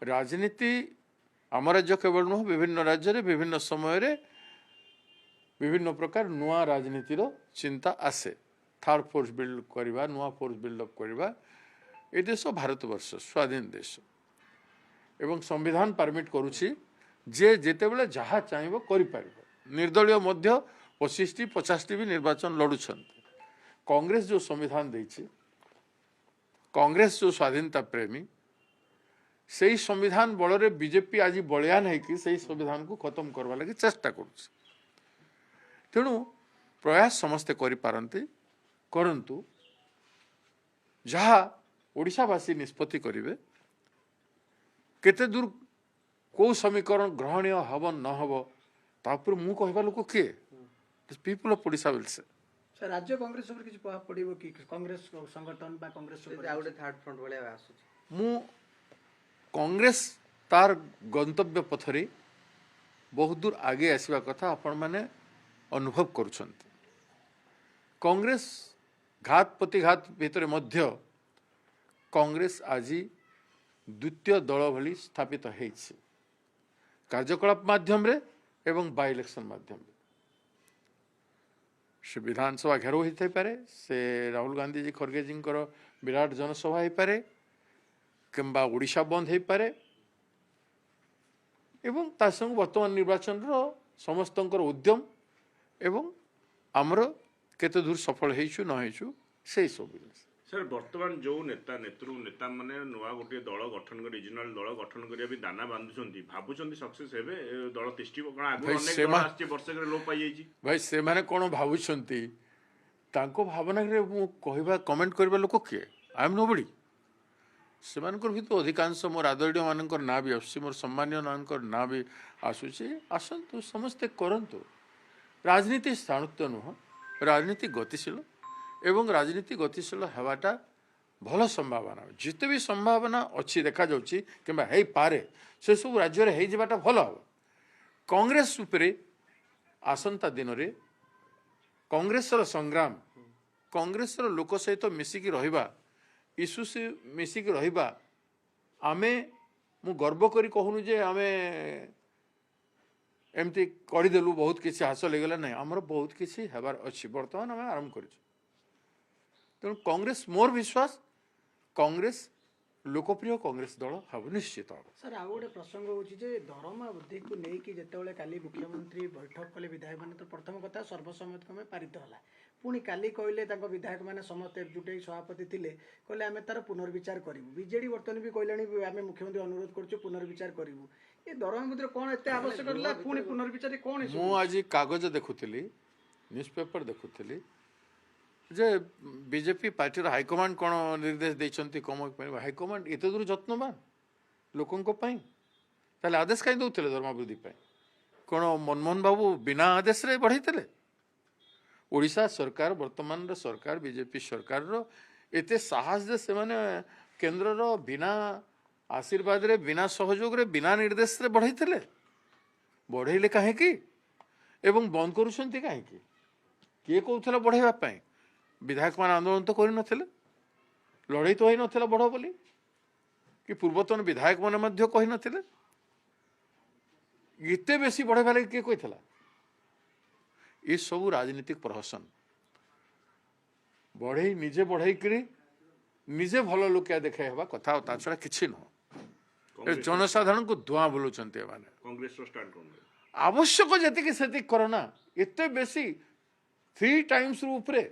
राजनीति आम राज्य केवल नुह विभिन्न राज्य रे विभिन्न समय रे विभिन्न प्रकार नुआ राजनीतिर चिंता आसे थर्ड फोर्स बिल्ड करवा नुआ फोर्स बिल्डअप करवा ए देश भारतवर्ष स्वाधीन देश एवं संविधान परमिट करुछि जे जेते बेले जहाँ चाहिए कर निर्दलीय मध्य 25-50 भी निर्वाचन लड़ुछंती कांग्रेस जो संविधान देछि कांग्रेस जो स्वाधीनता प्रेमी से ही संविधान बल रे बीजेपी आज बलियान है कि सही संविधान को खत्म करवा लगी चेष्टा करुछि तेणु प्रयास समस्ते करिपारंती करंतु जहाँ ओडिशावासी निष्पत्ति करिवे केते दूर को समीकरण ग्रहणीय हब न हब तापर मु कहबा लोक किए people of Odisha will say sir राज्य कांग्रेस ऊपर किछ प्रभाव पड़िबो कि कांग्रेस संगठन बा कांग्रेस ऊपर आउटे थर्ड फ्रंट वाले आसुची मु कांग्रेस तार गंतव्य पथरे बहुत दूर आगे आसवा कथा आपण माने अनुभव करुछंती कांग्रेस घात प्रतिघात भितर मध्य कांग्रेस आज द्वितीय दल भली स्थापित होइछि कार्यकलाप माध्यम रे एवं बाय इलेक्शन माध्यम रे से विधानसभा घेरो होते पारे से राहुल गांधी जी खड़गे जी विराट जनसभा हो पारे किंबा ओडिशा बंद हो पारे एवं ता संग वर्तमान निर्वाचन रो समस्त उद्यम एवं आमर केते दूर सफल हेचु न हेचु से सब सर वर्तमान जो नेता नेता माने नुआ गोटे दल गठन कर रिजनल दल गठन करिया भी दाना बांधुछंती भाबुछंती सक्सेस हेबे दल तिष्ठिबो कोन आगु अनेक दल आछि वर्ष के लोप पाई जाइछि भाई से माने कोन भाबुछंती तांको भावना रे मु कहबा कमेंट करबा लोक के आई एम नोबडी से मानकर भी तो अधिकांश मोर आदरणीय मानकर ना भी आसुछि मोर सम्मानीय मानकर ना भी आसुछि आसंतु समस्ते करंतु राजनीति स्थाणुत्व नुह राजनीति गतिशील एवं राजनीति गतिशील हेबाटा भल संभावना जिते भी संभावना अच्छी देखा जाउछि किंबा हेई पारे से सब राज्य रे हेई जेबाटा भल हो कांग्रेस उपरे आसंता दिन रे कांग्रेस रो संग्राम कांग्रेस रो लोक सहित मिसिकी रहिबा इशू से मिसिकी रहिबा आमे मु गर्व करी कहूनु जे आमे एमती करदेलु बहुत किसी हासिल हो गला नहीं आमर बहुत किसी हेबार अच्छी बर्तमान आम आरंभ कर तेणु कांग्रेस मोर विश्वास कांग्रेस लोकप्रिय कांग्रेस दल हम निश्चित हम सर आउ गोटे प्रसंग होची जे दरमा वृद्धि को लेकिन जेतेबेले काली मुख्यमंत्री बैठक कले विधायक माने तो प्रथम कथा सर्वसम्मत क्रमे पारित होला पुणी काली कहले तांको विधायक माने समस्त एकजुट होई सभापति थिले कहले आमे तार पुनर्विचार करिवु बीजेडी वर्तमान भी कहलानी आमे मुख्यमंत्री अनुरोध करछु पुनर्विचार करिवु ए दरमा वृद्धि कोन एते आवश्यक होला पुणी पुनर्विचार कोन मु आज कागज देखुथिली न्यूज़पेपर देखुथिली जे बीजेपी पार्टी हाईकमांड कौन निर्देश देइछंती कम हाईकमांड एते दूर जत्नवान लोकों ताले आदेश कहीं दौले दरमा वृद्धि कौन मनमोहन बाबू बिना आदेश रे बढ़ाई ओडिशा सरकार वर्तमान सरकार बीजेपी सरकार रो एते साहस जे से माने केंद्र रो बिना आशीर्वाद रे बिना सहयोग रे बिना निर्देश रे बढ़ाई बढ़ेले काहे कि एवं बंद करुछंती काहे कि किए कहउथला बढ़ाइबा पई विधायक मान आंदोलन तो कर नथिले लड़ाई तो होई नथिला बड़ बोली कि पूर्वतन विधायक माने मध्य कहि नथिले इते बेसी बढ़ाइबा लागि के कहिथला ये सब राजनीतिक प्रहसन बढ़ई निजे बढ़ई करी निजे भल लोकिया देखे हेबा कथा ता छड़ा किछि न जनसाधारण को धुआं बुलुचंती माने कांग्रेस रो स्टैंड कोन आवश्यक जति कि सेति करना एते बेसी 3 टाइम्स रू ऊपरे